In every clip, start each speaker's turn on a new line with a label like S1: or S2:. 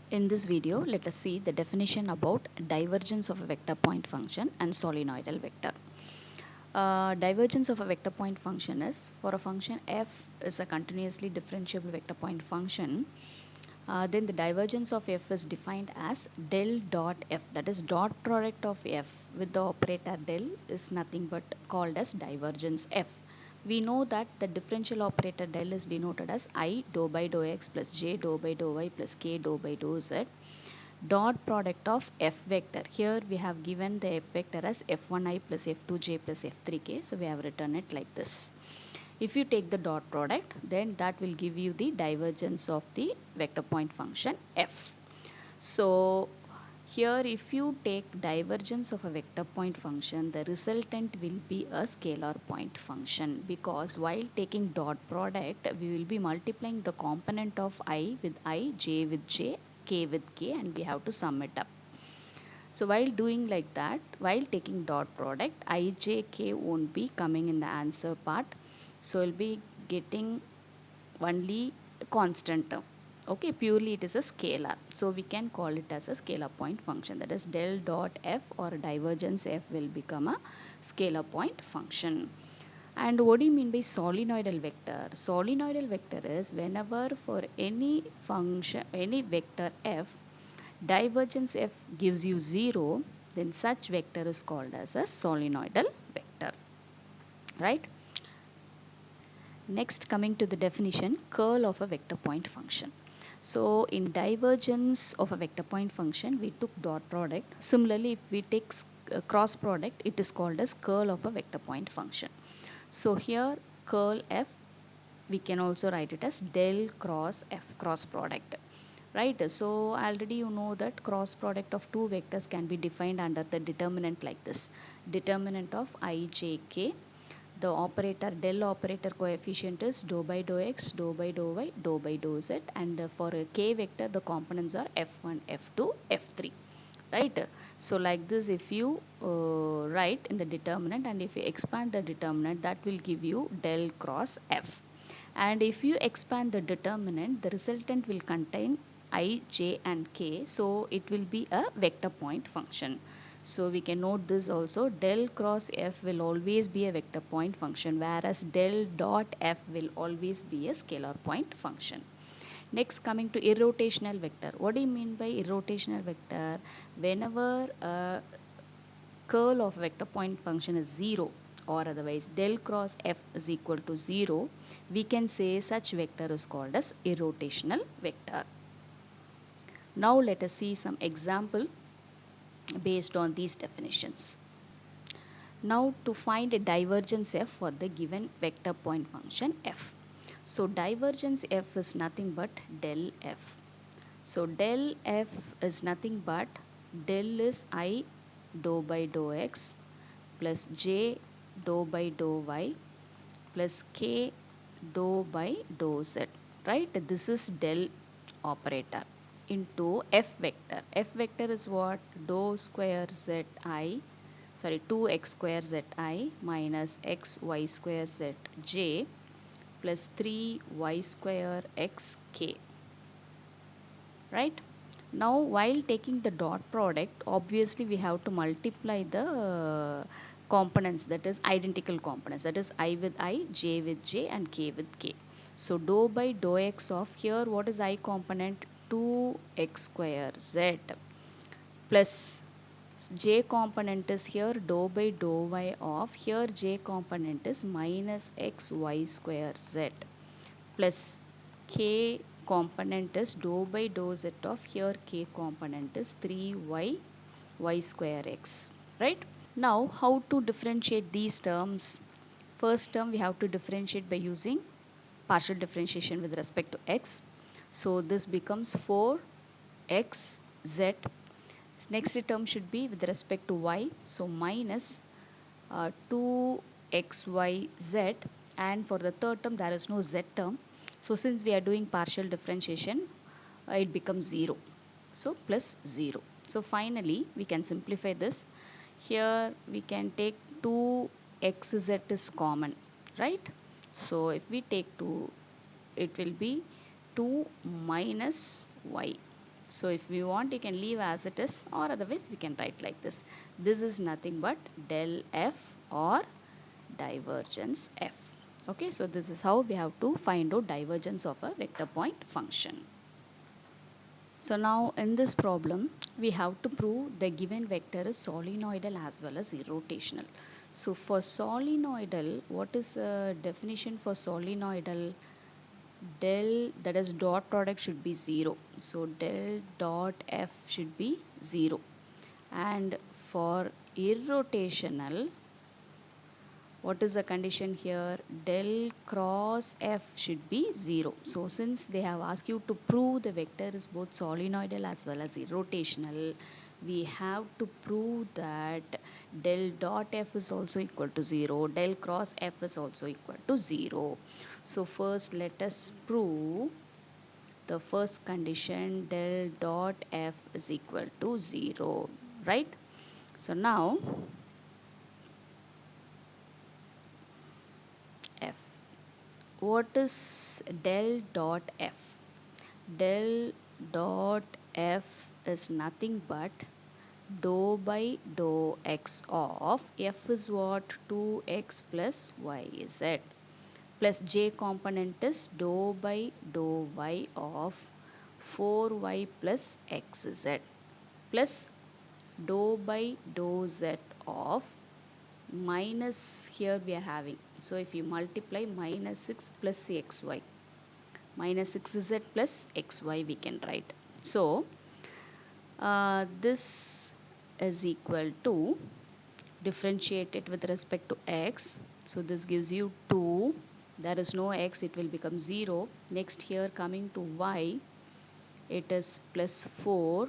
S1: In this video, let us see the definition about divergence of a vector point function and solenoidal vector. Divergence of a vector point function is for a function f is a continuously differentiable vector point function. Then the divergence of f is defined as del dot f, that is dot product of f with the operator del is nothing but called as divergence f. We know that the differential operator del is denoted as I dou by dou x plus j dou by dou y plus k dou by dou z. Dot product of f vector. Here we have given the f vector as f1i plus f2j plus f3k. So we have written it like this. If you take the dot product, then that will give you the divergence of the vector point function f. So here if you take divergence of a vector point function, the resultant will be a scalar point function, because while taking dot product, we will be multiplying the component of I with I, j with j, k with k, and we have to sum it up. So while doing like that, while taking dot product, I, j, k won't be coming in the answer part. So we'll be getting only constant term. Okay, purely it is a scalar. So we can call it as a scalar point function. That is del dot f or divergence f will become a scalar point function. And what do you mean by solenoidal vector? Solenoidal vector is whenever for any function, any vector f, divergence f gives you 0, then such vector is called as a solenoidal vector, right? Next, coming to the definition, curl of a vector point function. So in divergence of a vector point function, we took dot product. Similarly, if we take cross product, it is called as curl of a vector point function. So here curl f, we can also write it as del cross f, cross product. Right, so already you know that cross product of two vectors can be defined under the determinant like this. Determinant of I, j, k. The operator del operator coefficient is dou by dou x, dou by dou y, dou by dou z, and for a k vector the components are f1, f2, f3. Right, so like this if you write in the determinant, and if you expand the determinant, that will give you del cross f. And if you expand the determinant, the resultant will contain I, j and k, so it will be a vector point function. So we can note this also, del cross f will always be a vector point function, whereas del dot f will always be a scalar point function. Next, coming to irrotational vector. What do you mean by irrotational vector? Whenever curl of vector point function is 0, or otherwise del cross f is equal to 0, we can say such vector is called as irrotational vector. Now let us see some example based on these definitions. Now to find a divergence f for the given vector point function f. So divergence f is nothing but del f. So del f is nothing but del is I dou by dou x plus j dou by dou y plus k dou by dou z. Right? This is del operator into f vector. F vector is what? Dou square z I, sorry, 2x square z I minus x y square z j plus 3y square x k. Right? Now while taking the dot product, obviously we have to multiply the components, that is identical components, that is I with I, j with j, and k with k. So dou by dou x of, here what is I component? 2x square z plus j component is here dou by dou y of, here j component is minus x y square z plus k component is dou by dou z of, here k component is 3y y square x. Right? Now how to differentiate these terms? First term we have to differentiate by using partial differentiation with respect to x. So this becomes 4x z. Next term should be with respect to y. So minus 2xy z, and for the third term there is no z term. So since we are doing partial differentiation, it becomes 0. So plus 0. So finally we can simplify this. Here we can take 2xz is common, right? So if we take 2, it will be 2 minus y. So if we want, you can leave as it is, or otherwise we can write like this. This is nothing but del f or divergence f. Okay, so this is how we have to find out divergence of a vector point function. So now in this problem, we have to prove the given vector is solenoidal as well as irrotational. So for solenoidal, what is the definition for solenoidal? Del, that is dot product, should be 0. So del dot f should be 0. And for irrotational, what is the condition here? Del cross f should be 0. So since they have asked you to prove the vector is both solenoidal as well as irrotational, we have to prove that del dot f is also equal to 0, del cross f is also equal to 0. So first let us prove the first condition, del dot f is equal to 0, right? So now f, what is del dot f? Del dot f is nothing but dou by dou x of f is what? 2x plus yz, plus j component is dou by dou y of 4y plus xz, plus dou by dou z of minus, here we are having, so if you multiply minus 6 plus xy, minus 6z plus xy we can write. So this is equal to, differentiate it with respect to x, so this gives you 2, there is no x, it will become 0. Next here coming to y, it is plus 4,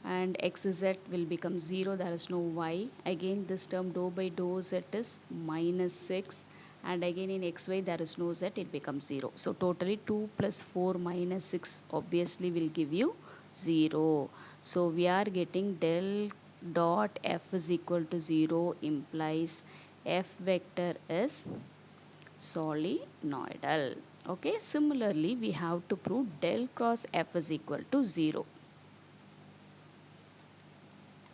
S1: and xz will become 0, there is no y. Again this term dou by dou z is minus 6, and again in xy there is no z, it becomes 0. So totally 2 plus 4 minus 6 obviously will give you 0. So we are getting del dot f is equal to 0 implies f vector is solenoidal. Okay, similarly we have to prove del cross f is equal to 0.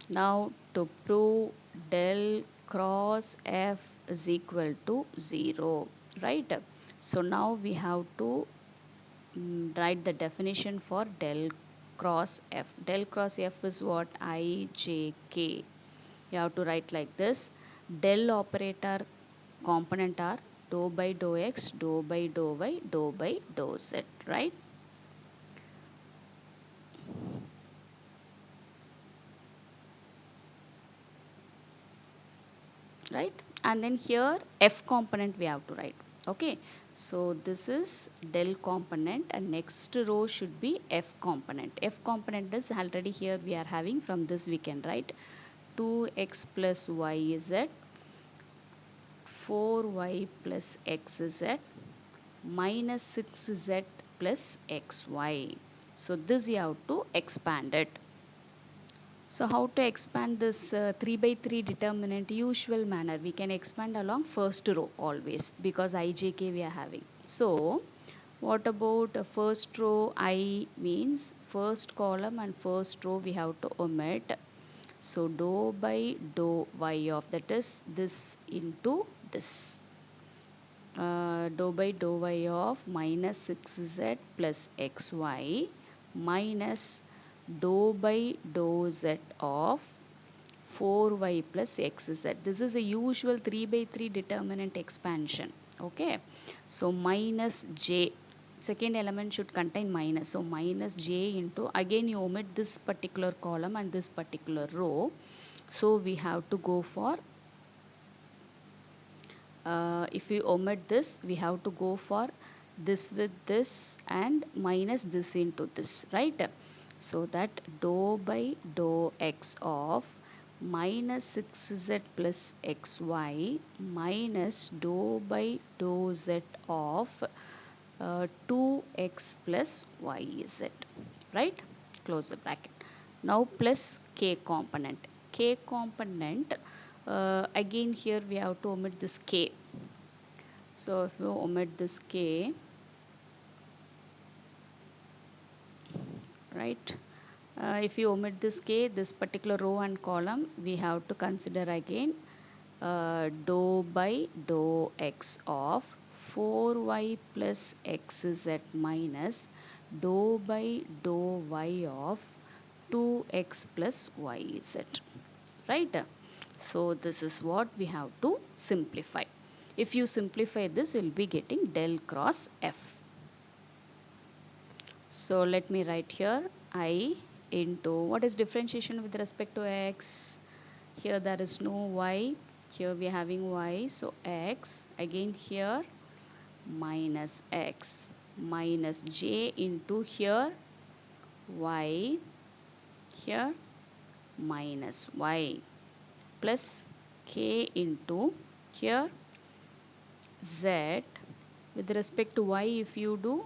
S1: Now to prove del cross f is equal to 0, right? So now we have to write the definition for del cross f. Del cross f is what? I, j, k. You have to write like this. Del operator component are dou by dou x, dou by dou y, dou by dou z, right? Right, and then here f component we have to write. Okay, so this is del component, and next row should be f component. F component is already here we are having, from this we can write 2x plus y z, 4y plus xz, minus 6z plus xy. So this you have to expand it. So how to expand this 3 by 3 determinant? Usual manner, we can expand along first row always, because ijk we are having. So what about first row? I means first column and first row we have to omit. So dou by dou y of, that is this into this. Dou by dou y of minus 6z plus xy minus dou by dou z of 4y plus xz. This is a usual 3 by 3 determinant expansion. Okay, so minus j, second element should contain minus, so minus j into, again you omit this particular column and this particular row, so we have to go for if we omit this, we have to go for this with this and minus this into this, right? So that dou by dou x of minus 6z plus xy minus dou by dou z of 2x plus yz, right? Close the bracket. Now plus k component. K component, again here we have to omit this k. So if we omit this k, right, If you omit this k, this particular row and column, we have to consider again dou by dou x of 4y plus xz minus dou by dou y of 2x plus yz, right? So this is what we have to simplify. If you simplify this, you will be getting del cross f. So let me write here I into, what is differentiation with respect to x? Here there is no y, here we are having y, so x, again here minus x minus j into here y, here minus y plus k into here z, with respect to y if you do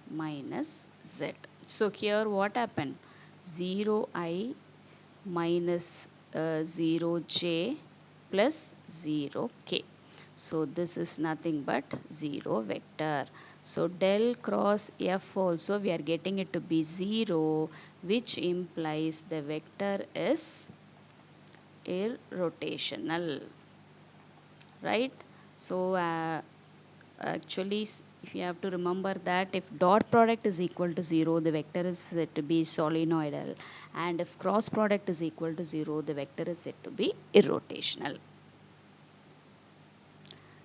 S1: minus z. So here what happened? 0i minus 0j plus 0k. So this is nothing but 0 vector. So del cross f also we are getting it to be 0, which implies the vector is irrotational, right? So actually, if you have to remember that if dot product is equal to 0, the vector is said to be solenoidal, and if cross product is equal to 0, the vector is said to be irrotational.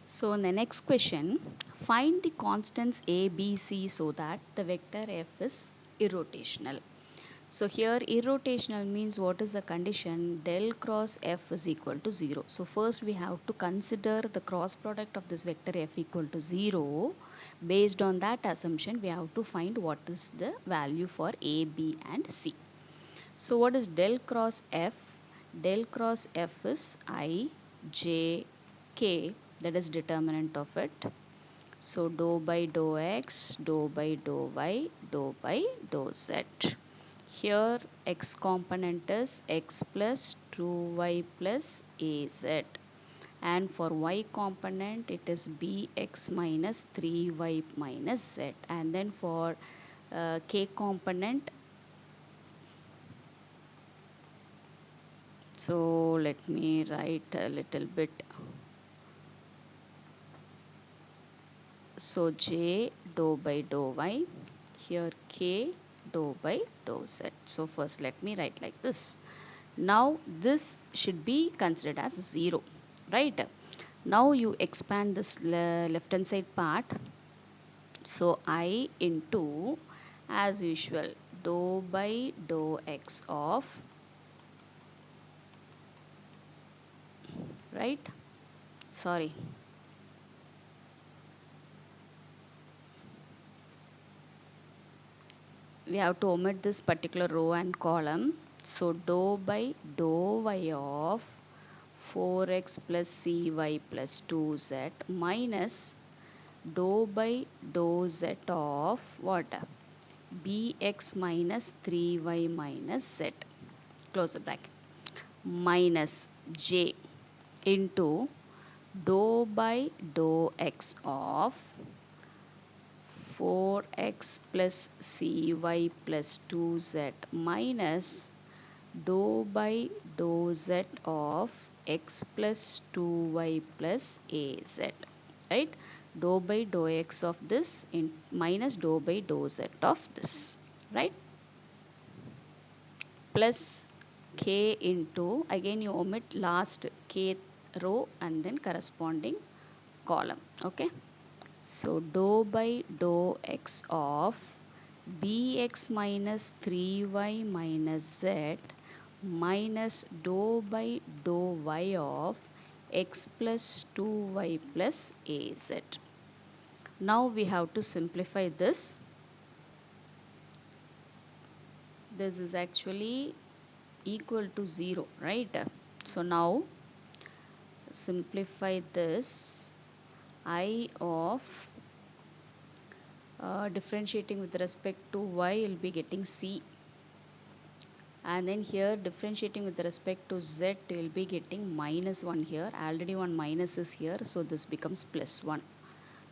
S1: So in the next question, find the constants a, b, c so that the vector f is irrotational. So here irrotational means what is the condition? Del cross f is equal to 0. So first we have to consider the cross product of this vector f equal to 0. Based on that assumption, we have to find what is the value for a, b and c. So what is del cross f? Del cross f is I, j, k, that is determinant of it. So dou by dou x, dou by dou y, dou by dou z. Here x component is x plus 2y plus az, and for y component it is bx minus 3y minus z, and then for k component, so let me write a little bit. So j dou by dou y, here k dou by dou z. So first let me write like this. Now this should be considered as 0, right? Now you expand this left hand side part. So I into, as usual, dou by dou x of, right? Sorry. We have to omit this particular row and column. So dou by dou y of 4x plus cy plus 2z minus dou by dou z of what? Bx minus 3y minus z, close the bracket, minus j into dou by dou x of 4x plus cy plus 2z minus dou by dou z of x plus 2y plus az, right? Dou by dou x of this in minus dou by dou z of this, right? Plus k into, again you omit last k row and then corresponding column, okay? So dou by dou x of bx minus 3y minus z minus dou by dou y of x plus 2y plus az. Now we have to simplify this. This is actually equal to 0, right? So now simplify this. I of differentiating with respect to y will be getting c, and then here differentiating with respect to z will be getting minus 1 here. Already one minus is here, so this becomes plus 1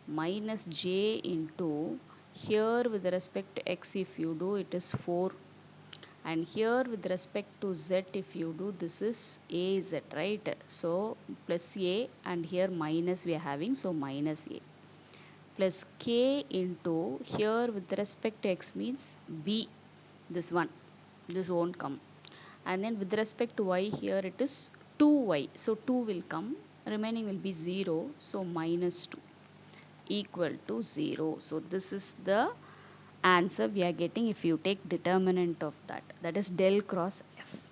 S1: minus j into, here with respect to x if you do, it is 4, and here with respect to z, if you do, this is a z, right? So plus a, and here minus we are having, so minus a, plus k into here with respect to x means b, this one, this won't come, and then with respect to y here it is 2y, so 2 will come, remaining will be 0, so minus 2 equal to 0. So this is the answer we are getting if you take determinant of that, that is del cross f.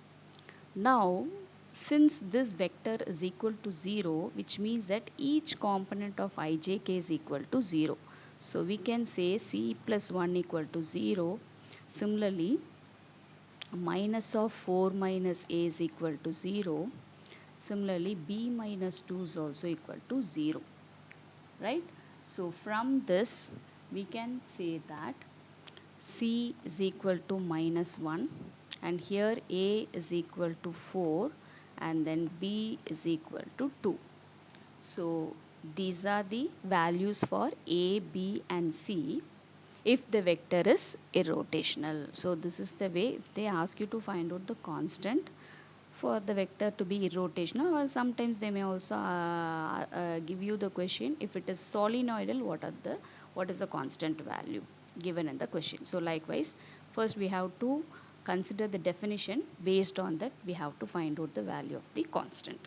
S1: Now since this vector is equal to 0, which means that each component of ijk is equal to 0, so we can say c plus 1 equal to 0. Similarly, minus of 4 minus a is equal to 0. Similarly, b minus 2 is also equal to 0, right? So from this we can say that c is equal to minus 1, and here a is equal to 4, and then b is equal to 2. So these are the values for a, b and c if the vector is irrotational. So this is the way if they ask you to find out the constant for the vector to be irrotational, or sometimes they may also give you the question if it is solenoidal, what is the constant value given in the question. So likewise, first we have to consider the definition, based on that we have to find out the value of the constant.